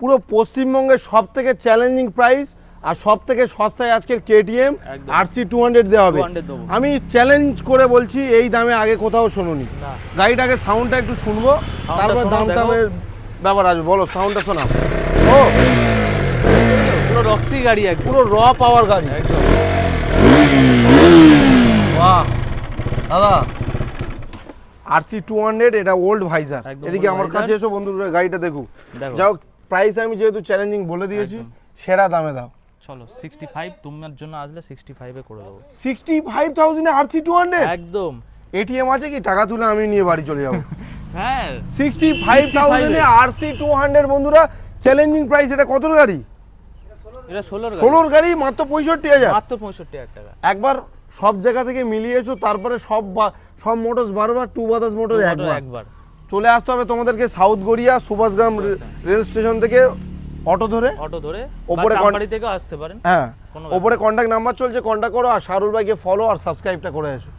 পুরো পশ্চিমবঙ্গের সব থেকে চ্যালেঞ্জিং প্রাইস আর সব থেকে সস্তায় আজকের কেটিএম RC 200 দেওয়া হবে। আমি চ্যালেঞ্জ করে বলছি এই দামে আগে কোথাও শোনোনি। গাড়িটাকে সাউন্ডটা একটু শুনবো, তারপর দামটা ব্যাপার আসবে। বলো, সাউন্ডটা শোনাও। ও পুরো রক্সি গাড়ি, একদম পুরো র পাওয়ার গাড়ি একদম। বাহ দাদা, RC 200 এটা ওল্ড ভাইজার। একদম এদিকে old আমার Visor। কাছে এসো বন্ধুরা, গাড়িটা দেখো। দেখো। যাও, প্রাইস আমি যেহেতু চ্যালেঞ্জিং বলে দিয়েছি, সেরা দামে দাও। চলো 65, তোমার জন্য আসলে 65 এ করে দেবো। 65,000 এ RC 200 একদম। এটিএম আছে কি? টাকা তুলে আমি নিয়ে বাড়ি চলে যাবো। হ্যাঁ 65,000 এ RC 200 বন্ধুরা, চ্যালেঞ্জিং প্রাইস। এটা কত গাড়ি? এটা 16 গাড়ি, মাত্র 65,000। মাত্র 65,000 টাকা। একবার সব জায়গা থেকে মিলিয়ে এসো, তারপরে সব মোটরস বারবার, টু বাতাস মোটরস একবার চলে আসতে হবে তোমাদেরকে। South Garia Subhashgram rail station থেকে অটো ধরে ওপরে কোম্পানি থেকে আসতে পারেন। হ্যাঁ, ওপরে কন্ট্যাক্ট নাম্বার চলছে, কন্ট্যাক্ট করো। আর শাহরুল ভাইকে ফলো আর সাবস্ক্রাইবটা করে এসো।